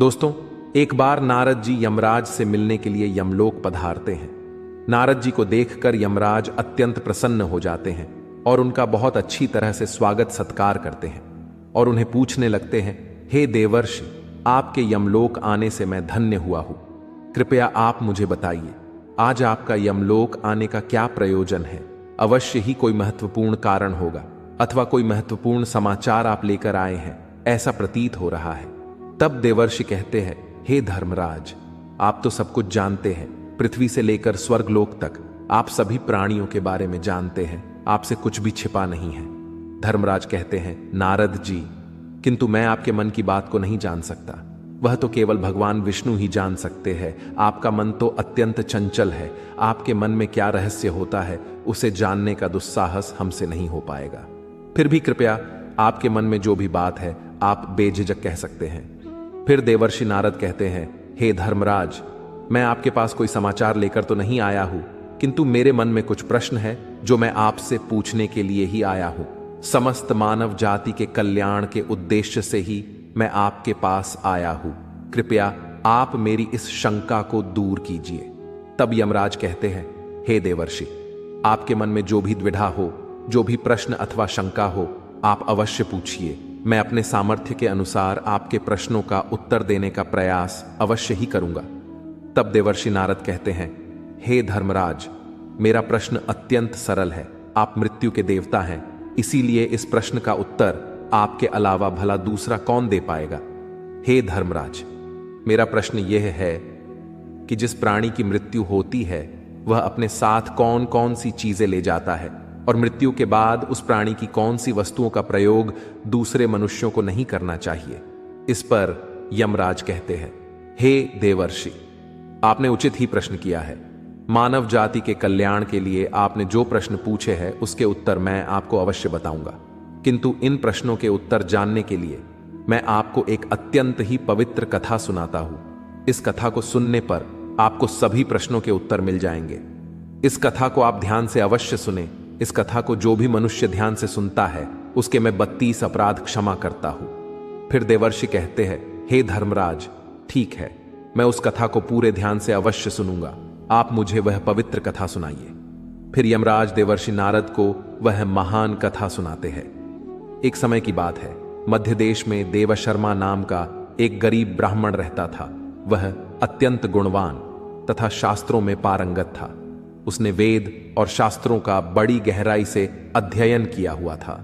दोस्तों, एक बार नारद जी यमराज से मिलने के लिए यमलोक पधारते हैं। नारद जी को देखकर यमराज अत्यंत प्रसन्न हो जाते हैं और उनका बहुत अच्छी तरह से स्वागत सत्कार करते हैं और उन्हें पूछने लगते हैं, हे देवर्षि, आपके यमलोक आने से मैं धन्य हुआ हूं। कृपया आप मुझे बताइए, आज आपका यमलोक आने का क्या प्रयोजन है? अवश्य ही कोई महत्वपूर्ण कारण होगा अथवा कोई महत्वपूर्ण समाचार आप लेकर आए हैं, ऐसा प्रतीत हो रहा है। तब देवर्षि कहते हैं, हे धर्मराज, आप तो सब कुछ जानते हैं। पृथ्वी से लेकर स्वर्गलोक तक आप सभी प्राणियों के बारे में जानते हैं, आपसे कुछ भी छिपा नहीं है। धर्मराज कहते हैं, नारद जी, किंतु मैं आपके मन की बात को नहीं जान सकता। वह तो केवल भगवान विष्णु ही जान सकते हैं। आपका मन तो अत्यंत चंचल है। आपके मन में क्या रहस्य होता है, उसे जानने का दुस्साहस हमसे नहीं हो पाएगा। फिर भी कृपया आपके मन में जो भी बात है, आप बेझिझक कह सकते हैं। फिर देवर्षि नारद कहते हैं, हे धर्मराज, मैं आपके पास कोई समाचार लेकर तो नहीं आया हूं, किंतु मेरे मन में कुछ प्रश्न है जो मैं आपसे पूछने के लिए ही आया हूं। समस्त मानव जाति के कल्याण के उद्देश्य से ही मैं आपके पास आया हूं। कृपया आप मेरी इस शंका को दूर कीजिए। तब यमराज कहते हैं, हे देवर्षि, आपके मन में जो भी द्विधा हो, जो भी प्रश्न अथवा शंका हो, आप अवश्य पूछिए। मैं अपने सामर्थ्य के अनुसार आपके प्रश्नों का उत्तर देने का प्रयास अवश्य ही करूंगा। तब देवर्षि नारद कहते हैं, हे धर्मराज, मेरा प्रश्न अत्यंत सरल है। आप मृत्यु के देवता हैं, इसीलिए इस प्रश्न का उत्तर आपके अलावा भला दूसरा कौन दे पाएगा। हे धर्मराज, मेरा प्रश्न यह है कि जिस प्राणी की मृत्यु होती है, वह अपने साथ कौन कौन सी चीजें ले जाता है और मृत्यु के बाद उस प्राणी की कौन सी वस्तुओं का प्रयोग दूसरे मनुष्यों को नहीं करना चाहिए। इस पर यमराज कहते हैं, हे देवर्षि, आपने उचित ही प्रश्न किया है। मानव जाति के कल्याण के लिए आपने जो प्रश्न पूछे हैं, उसके उत्तर मैं आपको अवश्य बताऊंगा। किंतु इन प्रश्नों के उत्तर जानने के लिए मैं आपको एक अत्यंत ही पवित्र कथा सुनाता हूं। इस कथा को सुनने पर आपको सभी प्रश्नों के उत्तर मिल जाएंगे। इस कथा को आप ध्यान से अवश्य सुने। इस कथा को जो भी मनुष्य ध्यान से सुनता है, उसके मैं 32 अपराध क्षमा करता हूं। फिर देवर्षि कहते हैं, हे धर्मराज, ठीक है, मैं उस कथा को पूरे ध्यान से अवश्य सुनूंगा। आप मुझे वह पवित्र कथा सुनाइए। फिर यमराज देवर्षि नारद को वह महान कथा सुनाते हैं। एक समय की बात है, मध्य देश में देवशर्मा नाम का एक गरीब ब्राह्मण रहता था। वह अत्यंत गुणवान तथा शास्त्रों में पारंगत था। उसने वेद और शास्त्रों का बड़ी गहराई से अध्ययन किया हुआ था,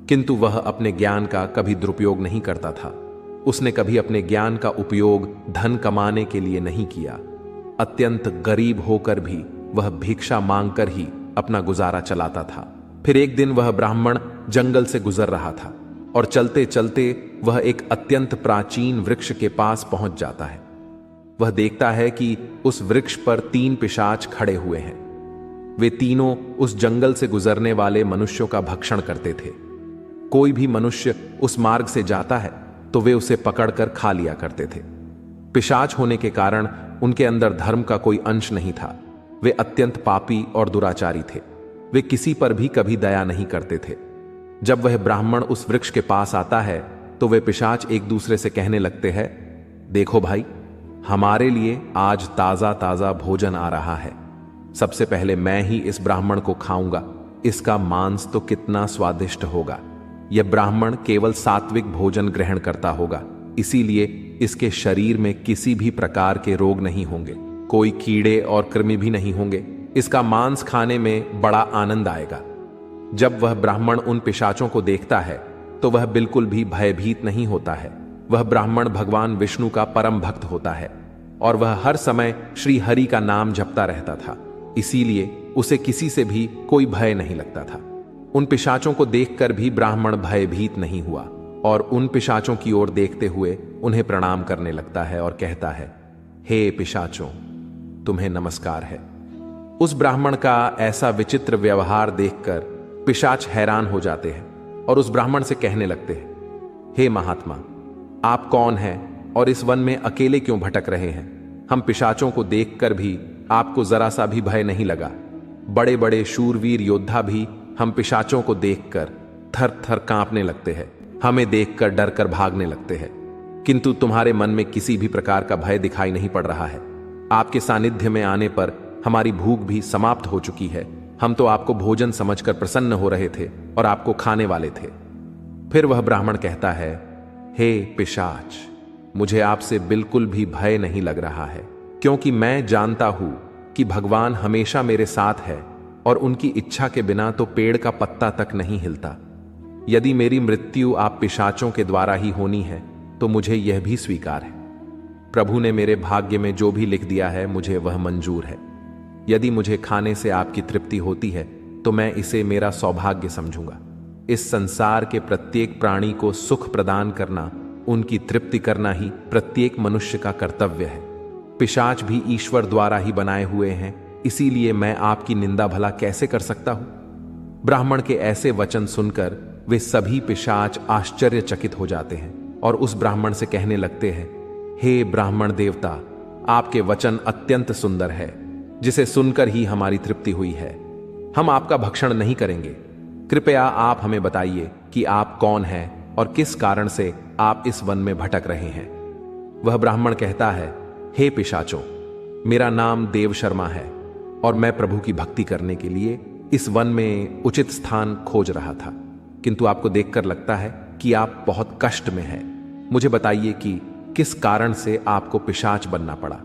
किंतु वह अपने ज्ञान का कभी दुरुपयोग नहीं करता था। उसने कभी अपने ज्ञान का उपयोग धन कमाने के लिए नहीं किया। अत्यंत गरीब होकर भी वह भिक्षा मांगकर ही अपना गुजारा चलाता था। फिर एक दिन वह ब्राह्मण जंगल से गुजर रहा था और चलते चलते वह एक अत्यंत प्राचीन वृक्ष के पास पहुंच जाता है। वह देखता है कि उस वृक्ष पर 3 पिशाच खड़े हुए हैं। वे तीनों उस जंगल से गुजरने वाले मनुष्यों का भक्षण करते थे। कोई भी मनुष्य उस मार्ग से जाता है तो वे उसे पकड़कर खा लिया करते थे। पिशाच होने के कारण उनके अंदर धर्म का कोई अंश नहीं था। वे अत्यंत पापी और दुराचारी थे। वे किसी पर भी कभी दया नहीं करते थे। जब वह ब्राह्मण उस वृक्ष के पास आता है तो वे पिशाच एक दूसरे से कहने लगते हैं, देखो भाई, हमारे लिए आज ताजा ताजा भोजन आ रहा है। सबसे पहले मैं ही इस ब्राह्मण को खाऊंगा। इसका मांस तो कितना स्वादिष्ट होगा। यह ब्राह्मण केवल सात्विक भोजन ग्रहण करता होगा, इसीलिए इसके शरीर में किसी भी प्रकार के रोग नहीं होंगे, कोई कीड़े और कृमि भी नहीं होंगे। इसका मांस खाने में बड़ा आनंद आएगा। जब वह ब्राह्मण उन पिशाचों को देखता है तो वह बिल्कुल भी भयभीत नहीं होता है। वह ब्राह्मण भगवान विष्णु का परम भक्त होता है और वह हर समय श्री हरि का नाम जपता रहता था, इसीलिए उसे किसी से भी कोई भय नहीं लगता था। उन पिशाचों को देखकर भी ब्राह्मण भयभीत नहीं हुआ और उन पिशाचों की ओर देखते हुए उन्हें प्रणाम करने लगता है और कहता है, हे पिशाचों, तुम्हें नमस्कार है। उस ब्राह्मण का ऐसा विचित्र व्यवहार देखकर पिशाच हैरान हो जाते हैं और उस ब्राह्मण से कहने लगते हैं, हे महात्मा, आप कौन हैं और इस वन में अकेले क्यों भटक रहे हैं? हम पिशाचों को देखकर भी आपको जरा सा भी भय नहीं लगा। बड़े बड़े शूरवीर योद्धा भी हम पिशाचों को देखकर थर थर कांपने लगते हैं, हमें देखकर डर कर भागने लगते हैं, किंतु तुम्हारे मन में किसी भी प्रकार का भय दिखाई नहीं पड़ रहा है। आपके सानिध्य में आने पर हमारी भूख भी समाप्त हो चुकी है। हम तो आपको भोजन समझकर प्रसन्न हो रहे थे और आपको खाने वाले थे। फिर वह ब्राह्मण कहता है, हे पिशाच, मुझे आपसे बिल्कुल भी भय नहीं लग रहा है, क्योंकि मैं जानता हूं कि भगवान हमेशा मेरे साथ है और उनकी इच्छा के बिना तो पेड़ का पत्ता तक नहीं हिलता। यदि मेरी मृत्यु आप पिशाचों के द्वारा ही होनी है तो मुझे यह भी स्वीकार है। प्रभु ने मेरे भाग्य में जो भी लिख दिया है मुझे वह मंजूर है। यदि मुझे खाने से आपकी तृप्ति होती है तो मैं इसे मेरा सौभाग्य समझूंगा। इस संसार के प्रत्येक प्राणी को सुख प्रदान करना, उनकी तृप्ति करना ही प्रत्येक मनुष्य का कर्तव्य है। पिशाच भी ईश्वर द्वारा ही बनाए हुए हैं, इसीलिए मैं आपकी निंदा भला कैसे कर सकता हूं? ब्राह्मण के ऐसे वचन सुनकर वे सभी पिशाच आश्चर्यचकित हो जाते हैं और उस ब्राह्मण से कहने लगते हैं, हे ब्राह्मण देवता, आपके वचन अत्यंत सुंदर है, जिसे सुनकर ही हमारी तृप्ति हुई है। हम आपका भक्षण नहीं करेंगे। कृपया आप हमें बताइए कि आप कौन हैं और किस कारण से आप इस वन में भटक रहे हैं। वह ब्राह्मण कहता है, हे पिशाचों, मेरा नाम देव शर्मा है और मैं प्रभु की भक्ति करने के लिए इस वन में उचित स्थान खोज रहा था, किंतु आपको देखकर लगता है कि आप बहुत कष्ट में हैं। मुझे बताइए कि किस कारण से आपको पिशाच बनना पड़ा।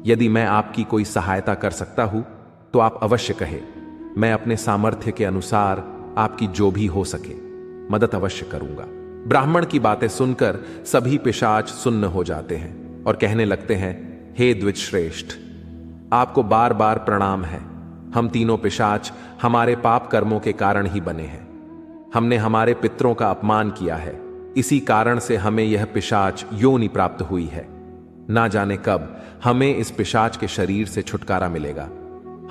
यदि मैं आपकी कोई सहायता कर सकता हूं तो आप अवश्य कहें। मैं अपने सामर्थ्य के अनुसार आपकी जो भी हो सके मदद अवश्य करूंगा। ब्राह्मण की बातें सुनकर सभी पिशाच सुन्न हो जाते हैं और कहने लगते हैं, हे द्विजश्रेष्ठ, आपको बार बार प्रणाम है। हम तीनों पिशाच हमारे पाप कर्मों के कारण ही बने हैं। हमने हमारे पितरों का अपमान किया है, इसी कारण से हमें यह पिशाच योनि प्राप्त हुई है। ना जाने कब हमें इस पिशाच के शरीर से छुटकारा मिलेगा।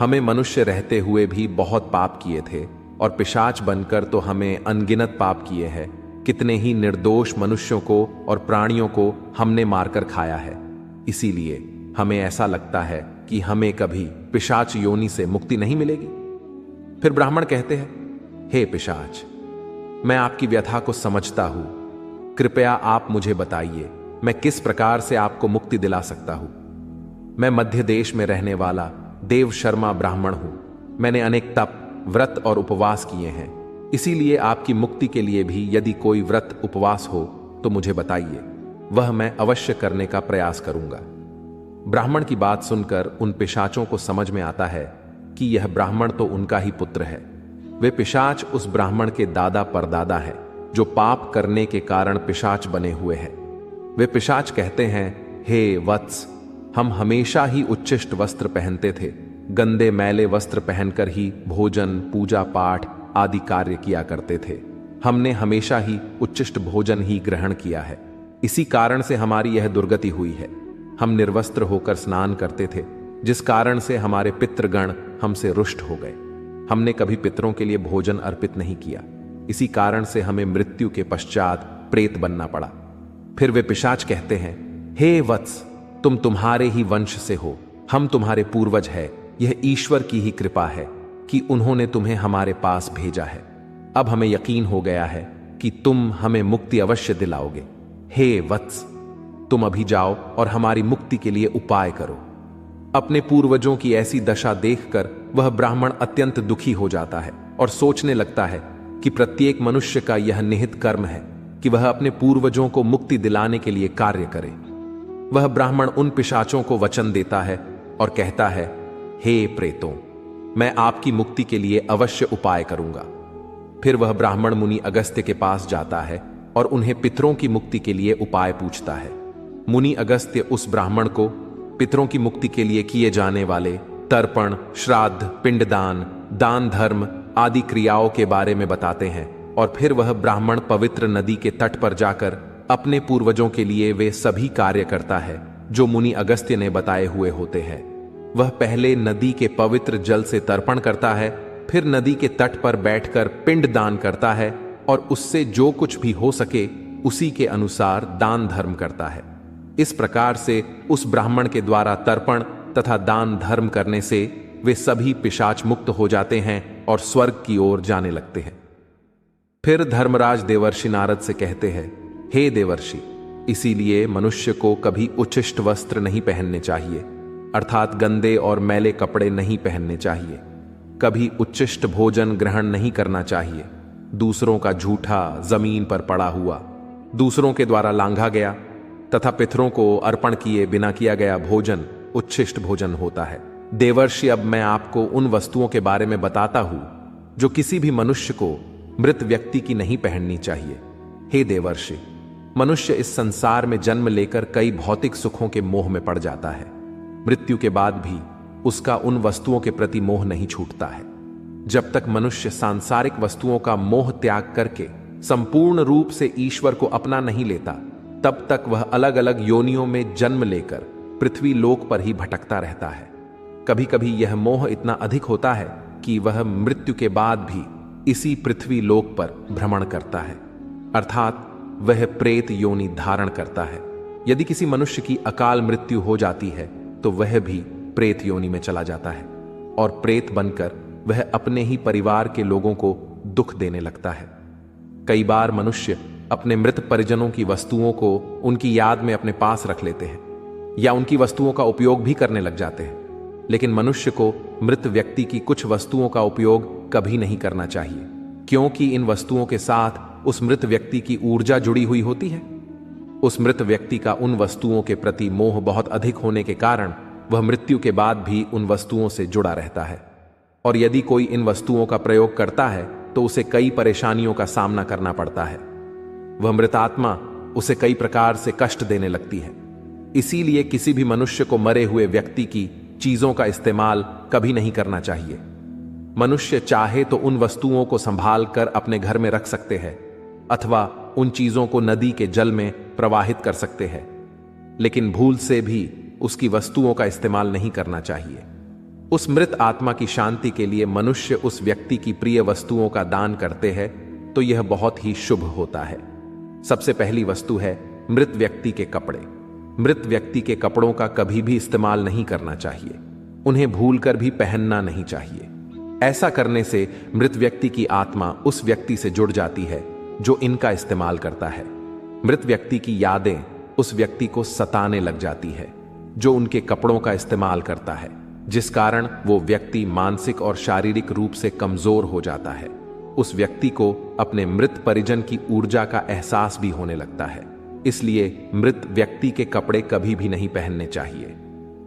हमें मनुष्य रहते हुए भी बहुत पाप किए थे और पिशाच बनकर तो हमें अनगिनत पाप किए हैं। कितने ही निर्दोष मनुष्यों को और प्राणियों को हमने मारकर खाया है। इसीलिए हमें ऐसा लगता है कि हमें कभी पिशाच योनि से मुक्ति नहीं मिलेगी। फिर ब्राह्मण कहते हैं, हे पिशाच, मैं आपकी व्यथा को समझता हूं। कृपया आप मुझे बताइए, मैं किस प्रकार से आपको मुक्ति दिला सकता हूं। मैं मध्य देश में रहने वाला देव शर्मा ब्राह्मण हूं। मैंने अनेक तप, व्रत और उपवास किए हैं। इसीलिए आपकी मुक्ति के लिए भी यदि कोई व्रत उपवास हो तो मुझे बताइए, वह मैं अवश्य करने का प्रयास करूंगा। ब्राह्मण की बात सुनकर उन पिशाचों को समझ में आता है कि यह ब्राह्मण तो उनका ही पुत्र है। वे पिशाच उस ब्राह्मण के दादा परदादा है जो पाप करने के कारण पिशाच बने हुए हैं। वे पिशाच कहते हैं, हे वत्स, हम हमेशा ही उच्चिष्ट वस्त्र पहनते थे। गंदे मैले वस्त्र पहनकर ही भोजन, पूजा पाठ आदि कार्य किया करते थे। हमने हमेशा ही उच्चिष्ट भोजन ही ग्रहण किया है। इसी कारण से हमारी यह दुर्गति हुई है। हम निर्वस्त्र होकर स्नान करते थे, जिस कारण से हमारे पितृगण हमसे रुष्ट हो गए। हमने कभी पितरों के लिए भोजन अर्पित नहीं किया। इसी कारण से हमें मृत्यु के पश्चात प्रेत बनना पड़ा। फिर वे पिशाच कहते हैं, हे वत्स, तुम तुम्हारे ही वंश से हो। हम तुम्हारे पूर्वज है। यह ईश्वर की ही कृपा है कि उन्होंने तुम्हें हमारे पास भेजा है। अब हमें यकीन हो गया है कि तुम हमें मुक्ति अवश्य दिलाओगे। हे वत्स, तुम अभी जाओ और हमारी मुक्ति के लिए उपाय करो। अपने पूर्वजों की ऐसी दशा देखकर वह ब्राह्मण अत्यंत दुखी हो जाता है और सोचने लगता है कि प्रत्येक मनुष्य का यह निहित कर्म है कि वह अपने पूर्वजों को मुक्ति दिलाने के लिए कार्य करे। वह ब्राह्मण उन पिशाचों को वचन देता है और कहता है, हे प्रेतों, मैं आपकी मुक्ति के लिए अवश्य उपाय करूंगा। फिर वह ब्राह्मण मुनि अगस्त्य के पास जाता है और उन्हें पितरों की मुक्ति के लिए उपाय पूछता है। मुनि अगस्त्य उस ब्राह्मण को पितरों की मुक्ति के लिए किए जाने वाले तर्पण, श्राद्ध, पिंडदान, दान धर्म आदि क्रियाओं के बारे में बताते हैं और फिर वह ब्राह्मण पवित्र नदी के तट पर जाकर अपने पूर्वजों के लिए वे सभी कार्य करता है जो मुनि अगस्त्य ने बताए हुए होते हैं। वह पहले नदी के पवित्र जल से तर्पण करता है, फिर नदी के तट पर बैठकर पिंड दान करता है और उससे जो कुछ भी हो सके उसी के अनुसार दान धर्म करता है। इस प्रकार से उस ब्राह्मण के द्वारा तर्पण तथा दान धर्म करने से वे सभी पिशाच मुक्त हो जाते हैं और स्वर्ग की ओर जाने लगते हैं। फिर धर्मराज देवर्षि नारद से कहते हैं, हे देवर्षि, इसीलिए मनुष्य को कभी उच्छिष्ट वस्त्र नहीं पहनने चाहिए, अर्थात गंदे और मैले कपड़े नहीं पहनने चाहिए। कभी उच्छिष्ट भोजन ग्रहण नहीं करना चाहिए। दूसरों का झूठा, जमीन पर पड़ा हुआ, दूसरों के द्वारा लांघा गया तथा पितरों को अर्पण किए बिना किया गया भोजन उच्छिष्ट भोजन होता है। देवर्षि, अब मैं आपको उन वस्तुओं के बारे में बताता हूं जो किसी भी मनुष्य को मृत व्यक्ति की नहीं पहननी चाहिए। हे देवर्षि, मनुष्य इस संसार में जन्म लेकर कई भौतिक सुखों के मोह में पड़ जाता है। मृत्यु के बाद भी उसका उन वस्तुओं के प्रति मोह नहीं छूटता है। जब तक मनुष्य सांसारिक वस्तुओं का मोह त्याग करके संपूर्ण रूप से ईश्वर को अपना नहीं लेता, तब तक वह अलग अलग योनियों में जन्म लेकर पृथ्वी लोक पर ही भटकता रहता है। कभी कभी यह मोह इतना अधिक होता है कि वह मृत्यु के बाद भी इसी पृथ्वी लोक पर भ्रमण करता है, अर्थात वह प्रेत योनि धारण करता है। यदि किसी मनुष्य की अकाल मृत्यु हो जाती है तो वह भी प्रेत योनि में चला जाता है और प्रेत बनकर वह अपने ही परिवार के लोगों को दुख देने लगता है। कई बार मनुष्य अपने मृत परिजनों की वस्तुओं को उनकी याद में अपने पास रख लेते हैं या उनकी वस्तुओं का उपयोग भी करने लग जाते हैं, लेकिन मनुष्य को मृत व्यक्ति की कुछ वस्तुओं का उपयोग कभी नहीं करना चाहिए, क्योंकि इन वस्तुओं के साथ उस मृत व्यक्ति की ऊर्जा जुड़ी हुई होती है। उस मृत व्यक्ति का उन वस्तुओं के प्रति मोह बहुत अधिक होने के कारण वह मृत्यु के बाद भी उन वस्तुओं से जुड़ा रहता है, और यदि कोई इन वस्तुओं का प्रयोग करता है तो उसे कई परेशानियों का सामना करना पड़ता है। वह मृतात्मा उसे कई प्रकार से कष्ट देने लगती है। इसीलिए किसी भी मनुष्य को मरे हुए व्यक्ति की चीजों का इस्तेमाल कभी नहीं करना चाहिए। मनुष्य चाहे तो उन वस्तुओं को संभाल कर अपने घर में रख सकते हैं अथवा उन चीजों को नदी के जल में प्रवाहित कर सकते हैं, लेकिन भूल से भी उसकी वस्तुओं का इस्तेमाल नहीं करना चाहिए। उस मृत आत्मा की शांति के लिए मनुष्य उस व्यक्ति की प्रिय वस्तुओं का दान करते हैं तो यह बहुत ही शुभ होता है। सबसे पहली वस्तु है मृत व्यक्ति के कपड़े। मृत व्यक्ति के कपड़ों का कभी भी इस्तेमाल नहीं करना चाहिए। उन्हें भूलकर भी पहनना नहीं चाहिए। ऐसा करने से मृत व्यक्ति की आत्मा उस व्यक्ति से जुड़ जाती है जो इनका इस्तेमाल करता है। मृत व्यक्ति की यादें उस व्यक्ति को सताने लग जाती है जो उनके कपड़ों का इस्तेमाल करता है, जिस कारण वो व्यक्ति मानसिक और शारीरिक रूप से कमजोर हो जाता है। उस व्यक्ति को अपने मृत परिजन की ऊर्जा का एहसास भी होने लगता है। इसलिए मृत व्यक्ति के कपड़े कभी भी नहीं पहनने चाहिए।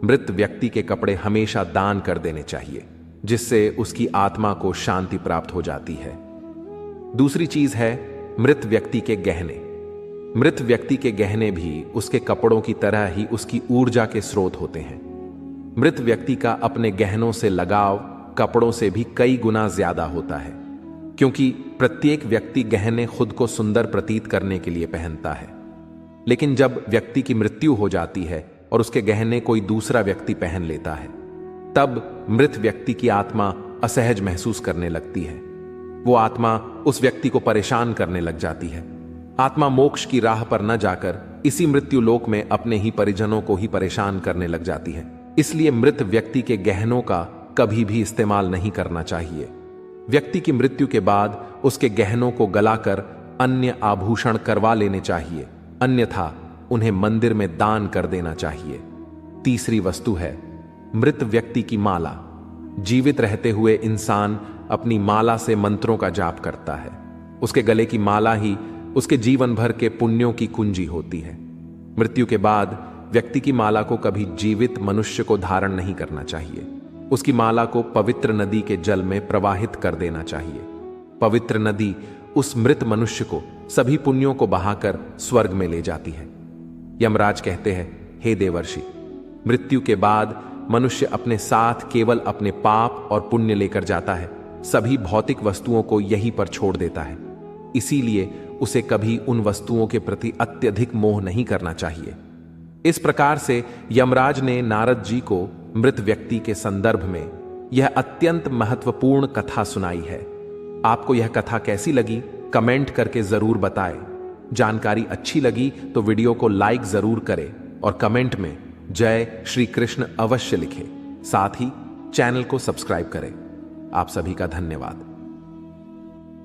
मृत व्यक्ति के कपड़े हमेशा दान कर देने चाहिए, जिससे उसकी आत्मा को शांति प्राप्त हो जाती है। दूसरी चीज है मृत व्यक्ति के गहने। मृत व्यक्ति के गहने भी उसके कपड़ों की तरह ही उसकी ऊर्जा के स्रोत होते हैं। मृत व्यक्ति का अपने गहनों से लगाव कपड़ों से भी कई गुना ज्यादा होता है, क्योंकि प्रत्येक व्यक्ति गहने खुद को सुंदर प्रतीत करने के लिए पहनता है। लेकिन जब व्यक्ति की मृत्यु हो जाती है और उसके गहने कोई दूसरा व्यक्ति पहन लेता है, तब मृत व्यक्ति की आत्मा असहज महसूस करने लगती है। वो आत्मा उस व्यक्ति को परेशान करने लग जाती है। आत्मा मोक्ष की राह पर न जाकर इसी मृत्यु लोक में अपने ही परिजनों को ही परेशान करने लग जाती है। इसलिए मृत व्यक्ति के गहनों का कभी भी इस्तेमाल नहीं करना चाहिए। व्यक्ति की मृत्यु के बाद उसके गहनों को गलाकर अन्य आभूषण करवा लेने चाहिए, अन्यथा उन्हें मंदिर में दान कर देना चाहिए। तीसरी वस्तु है मृत व्यक्ति की माला। जीवित रहते हुए इंसान अपनी माला से मंत्रों का जाप करता है। उसके गले की माला ही उसके जीवन भर के पुण्यों की कुंजी होती है। मृत्यु के बाद व्यक्ति की माला को कभी जीवित मनुष्य को धारण नहीं करना चाहिए। उसकी माला को पवित्र नदी के जल में प्रवाहित कर देना चाहिए। पवित्र नदी उस मृत मनुष्य को सभी पुण्यों को बहाकर स्वर्ग में ले जाती है। यमराज कहते हैं, हे देवर्षि, मृत्यु के बाद मनुष्य अपने साथ केवल अपने पाप और पुण्य लेकर जाता है। सभी भौतिक वस्तुओं को यहीं पर छोड़ देता है। इसीलिए उसे कभी उन वस्तुओं के प्रति अत्यधिक मोह नहीं करना चाहिए। इस प्रकार से यमराज ने नारद जी को मृत व्यक्ति के संदर्भ में यह अत्यंत महत्वपूर्ण कथा सुनाई है। आपको यह कथा कैसी लगी कमेंट करके जरूर बताएं। जानकारी अच्छी लगी तो वीडियो को लाइक जरूर करें और कमेंट में जय श्री कृष्ण अवश्य लिखें। साथ ही चैनल को सब्सक्राइब करें। आप सभी का धन्यवाद।